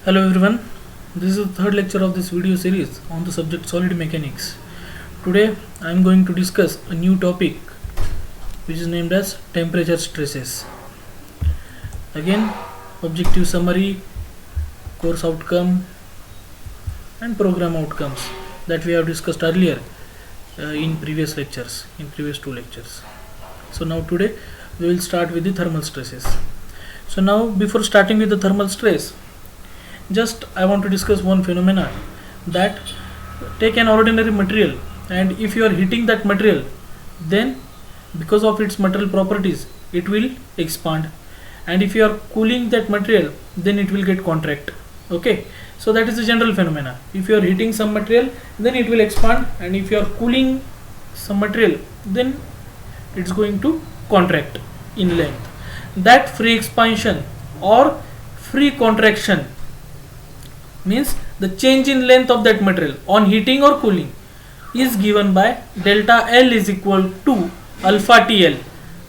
Hello everyone, this is the third lecture of this video series on the subject solid mechanics. Today I am going to discuss a new topic which is named as temperature stresses. Again, objective summary, course outcome and program outcomes that we have discussed earlier in previous two lectures. So now today we will start with the thermal stresses. So now before starting with the thermal stress, just I want to discuss one phenomena, that take an ordinary material, and if you are heating that material, then because of its material properties it will expand, and if you are cooling that material, then it will get contract. Okay, so that is the general phenomena. If you are heating some material, then it will expand, and if you are cooling some material, then it's going to contract in length. That free expansion or free contraction means the change in length of that material on heating or cooling is given by delta L is equal to alpha TL,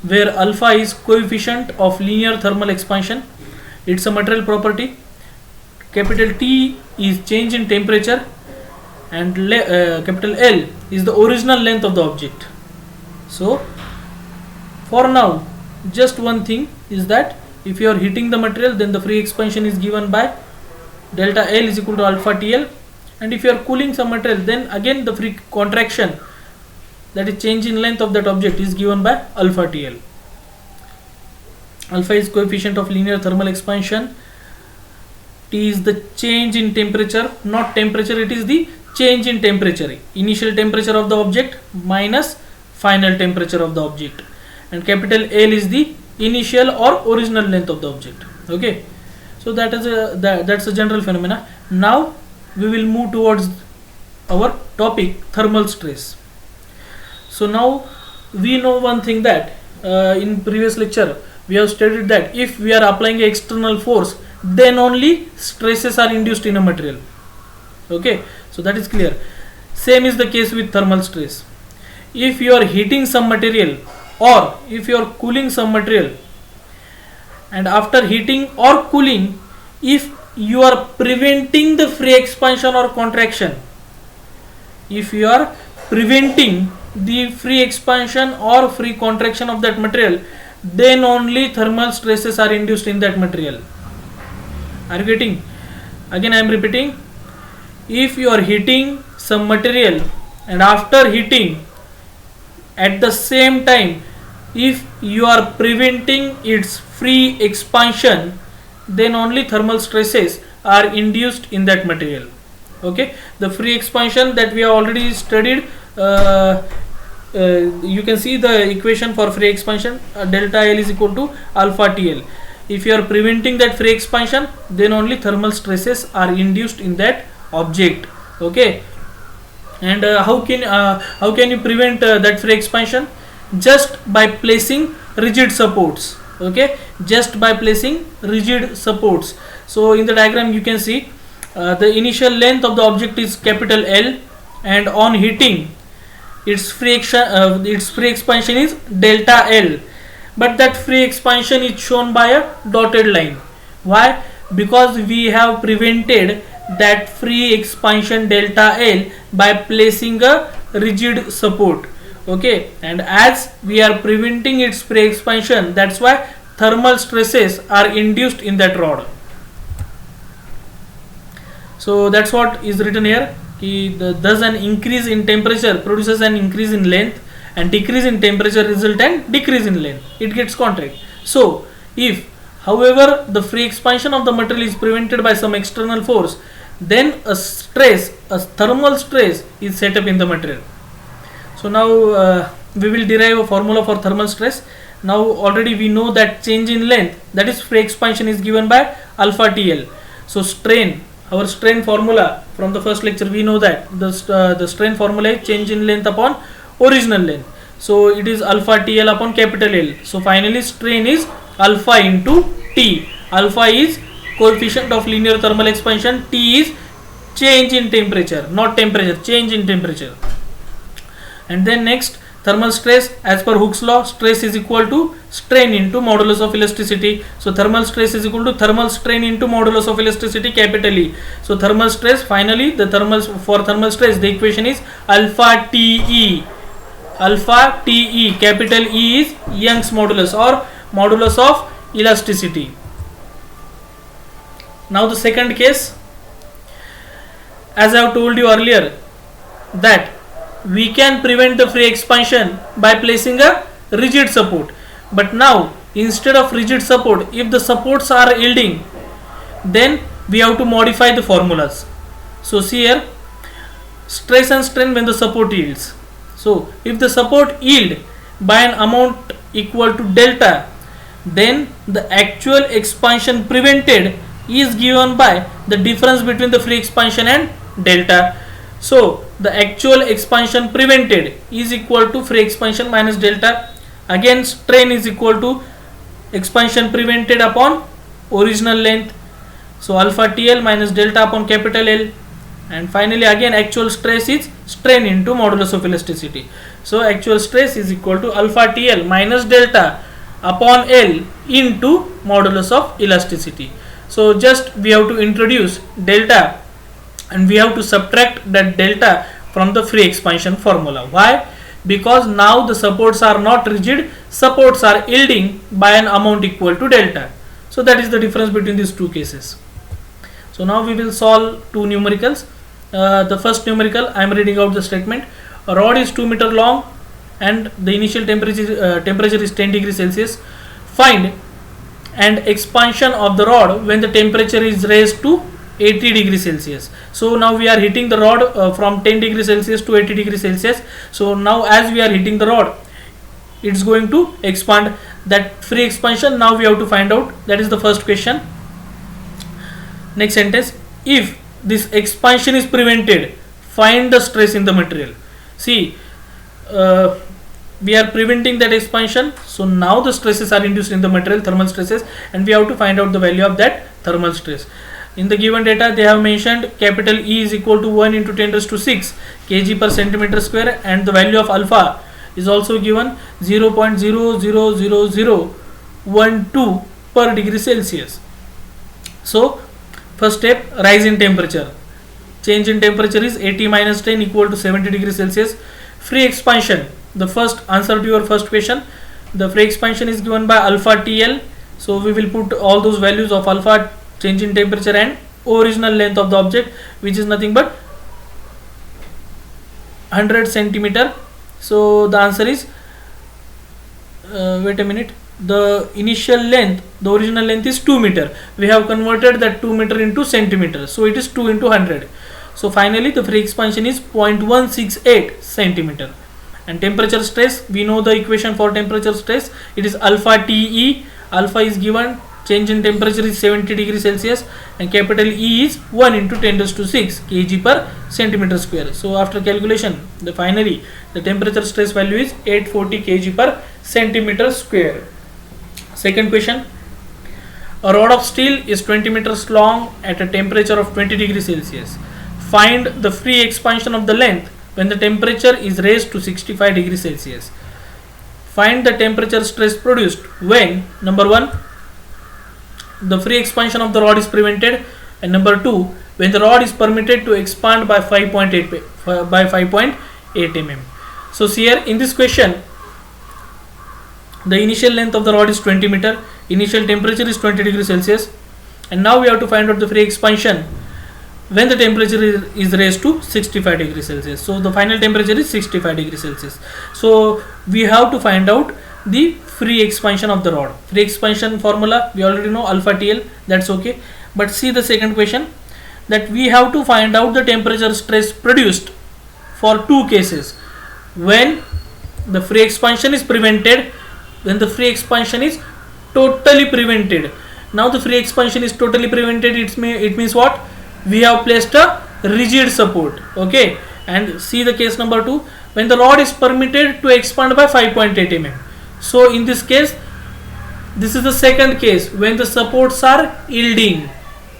where alpha is coefficient of linear thermal expansion, it's a material property. Capital T is change in temperature, and capital L is the original length of the object. So for now, just one thing is that if you are heating the material, then the free expansion is given by delta L is equal to alpha TL, and if you are cooling some material, then again the free contraction, that is change in length of that object, is given by alpha TL. Alpha is coefficient of linear thermal expansion, T is the change in temperature, not temperature, it is the change in temperature, initial temperature of the object minus final temperature of the object, and capital L is the initial or original length of the object. Okay, so that's a general phenomena. Now we will move towards our topic, thermal stress. So now we know one thing, that in previous lecture we have stated that if we are applying an external force, then only stresses are induced in a material. Okay, so that is clear. Same is the case with thermal stress. If you are heating some material or if you are cooling some material, and after heating or cooling, if you are preventing the free expansion or contraction, if you are preventing the free expansion or free contraction of that material, then only thermal stresses are induced in that material. Are you getting? Again I am repeating, if you are heating some material and after heating, at the same time, if you are preventing its free expansion, then only thermal stresses are induced in that material. Okay, the free expansion that we have already studied, you can see the equation for free expansion, delta L is equal to alpha TL. If you are preventing that free expansion, then only thermal stresses are induced in that object. Okay, and how can you prevent that free expansion? Just by placing rigid supports. Okay, just by placing rigid supports. So in the diagram you can see the initial length of the object is capital L, and on heating its free expansion is delta L, but that free expansion is shown by a dotted line. Why? Because we have prevented that free expansion delta L by placing a rigid support. Okay, and as we are preventing its free expansion, that's why thermal stresses are induced in that rod. So that's what is written here. Thus an increase in temperature produces an increase in length, and decrease in temperature result in decrease in length, it gets contract. So if however the free expansion of the material is prevented by some external force, then a thermal stress is set up in the material. So now we will derive a formula for thermal stress. Now already we know that change in length, that is free expansion, is given by alpha TL. So our strain formula from the first lecture, we know that the strain formula is change in length upon original length. So it is alpha TL upon capital L. So finally strain is alpha into T. Alpha is coefficient of linear thermal expansion, T is change in temperature, not temperature, change in temperature. And then next, thermal stress, as per Hooke's law, stress is equal to strain into modulus of elasticity. So thermal stress is equal to thermal strain into modulus of elasticity, capital E. So thermal stress, finally the thermal stress, the equation is alpha TE. Alpha TE, capital E is Young's modulus or modulus of elasticity. Now the second case, as I have told you earlier, that we can prevent the free expansion by placing a rigid support. But now, instead of rigid support, if the supports are yielding, then we have to modify the formulas. So see here, stress and strain when the support yields. So if the support yield by an amount equal to delta, then the actual expansion prevented is given by the difference between the free expansion and delta. So the actual expansion prevented is equal to free expansion minus delta. Again, strain is equal to expansion prevented upon original length. So alpha TL minus delta upon capital L. And finally again actual stress is strain into modulus of elasticity. So actual stress is equal to alpha TL minus delta upon L into modulus of elasticity. So just we have to introduce delta and we have to subtract that delta from the free expansion formula. Why? Because now the supports are not rigid, supports are yielding by an amount equal to delta. So that is the difference between these two cases. So now we will solve two numericals. The first numerical, I am reading out the statement. A rod is 2 meter long and the initial temperature is 10 degrees Celsius. Find and expansion of the rod when the temperature is raised to 80 degrees Celsius. So now we are heating the rod from 10 degrees Celsius to 80 degrees Celsius. So now as we are heating the rod, it's going to expand. That free expansion now we have to find out. That is the first question. Next sentence, if this expansion is prevented, find the stress in the material. See, we are preventing that expansion, so now the stresses are induced in the material, thermal stresses, and we have to find out the value of that thermal stress. In the given data they have mentioned capital E is equal to 1 into 10 raised to 6 kg per centimeter square, and the value of alpha is also given 0.0000012 per degree Celsius. So first step, rise in temperature. Change in temperature is 80 minus 10 equal to 70 degrees Celsius. Free expansion, the first answer to your first question, the free expansion is given by alpha TL. So we will put all those values of alpha, change in temperature, and original length of the object, which is nothing but 100 centimeter. So the answer is wait a minute, the initial length, the original length is 2 meter. We have converted that 2 meter into centimeter, so it is 2 into 100. So finally the free expansion is 0.168 centimeter. And temperature stress, we know the equation for temperature stress, it is alpha TE. Alpha is given, change in temperature is 70 degrees Celsius, and capital E is 1 into 10 raised to 6 kg per centimeter square. So after calculation, finally the temperature stress value is 840 kg per centimeter square. Second question, a rod of steel is 20 meters long at a temperature of 20 degrees Celsius. Find the free expansion of the length when the temperature is raised to 65 degrees Celsius. Find the temperature stress produced when, number 1, the free expansion of the rod is prevented, and number 2, when the rod is permitted to expand by 5.8 mm. So here in this question, the initial length of the rod is 20 meter, initial temperature is 20 degrees Celsius, and now we have to find out the free expansion when the temperature is raised to 65 degrees Celsius. So the final temperature is 65 degrees Celsius. So we have to find out the free expansion of the rod. Free expansion formula we already know, alpha TL, that's okay. But see the second question, that we have to find out the temperature stress produced for two cases: when the free expansion is prevented, when the free expansion is totally prevented. Now the free expansion is totally prevented, it means what? We have placed a rigid support, okay. And see the case number 2, when the rod is permitted to expand by 5.8 mm. So in this case, this is the second case, when the supports are yielding,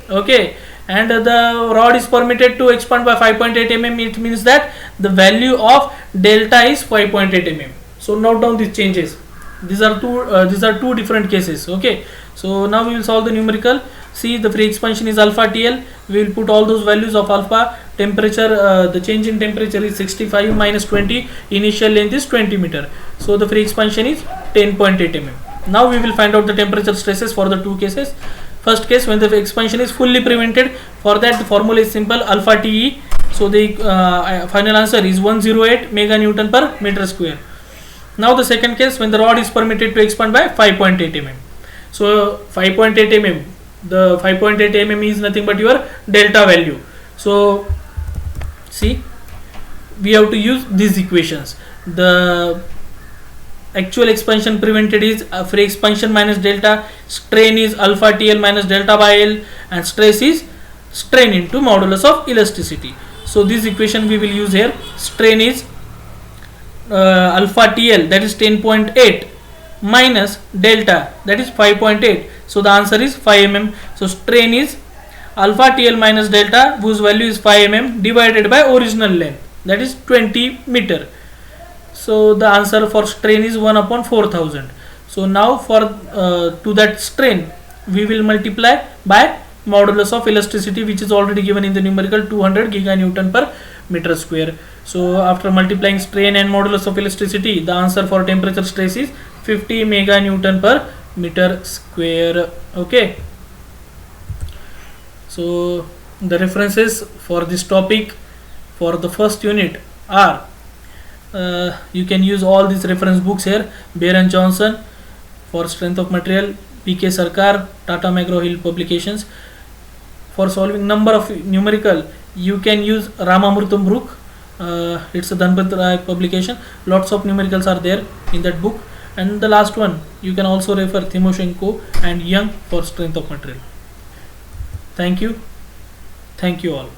okay, and the rod is permitted to expand by 5.8 mm. It means that the value of delta is 5.8 mm. So note down these changes. These are two different cases. Okay, so now we will solve the numerical. See, the free expansion is alpha TL. We will put all those values of alpha. Temperature, the change in temperature is 65 minus 20. Initial length is 20 meter. So the free expansion is 10.8 mm. Now we will find out the temperature stresses for the two cases. First case, when the expansion is fully prevented, for that the formula is simple, alpha TE. So the final answer is 108 mega Newton per meter square. Now the second case, when the rod is permitted to expand by 5.8 mm. So 5.8 mm, the 5.8 mm is nothing but your delta value. So see, we have to use these equations. The actual expansion prevented is free expansion minus delta, strain is alpha TL minus delta by L, and stress is strain into modulus of elasticity. So this equation we will use here. Strain is alpha TL, that is 10.8, minus delta, that is 5.8. So the answer is 5 mm. So strain is alpha TL minus delta, whose value is 5 mm, divided by original length, that is 20 meter. So the answer for strain is 1 upon 4000. So now for to that strain we will multiply by modulus of elasticity, which is already given in the numerical, 200 giganewton per meter square. So after multiplying strain and modulus of elasticity, the answer for temperature stress is 50 mega Newton per meter square. Okay, so the references for this topic for the first unit are, you can use all these reference books here: Baer and Johnson for strength of material, PK Sarkar, Tata McGraw-Hill publications. For solving number of numerical, you can use Ramamurthy book. It's a Dhanpat Rai publication. Lots of numericals are there in that book. And the last one, you can also refer Timoshenko and Young for strength of material. Thank you all.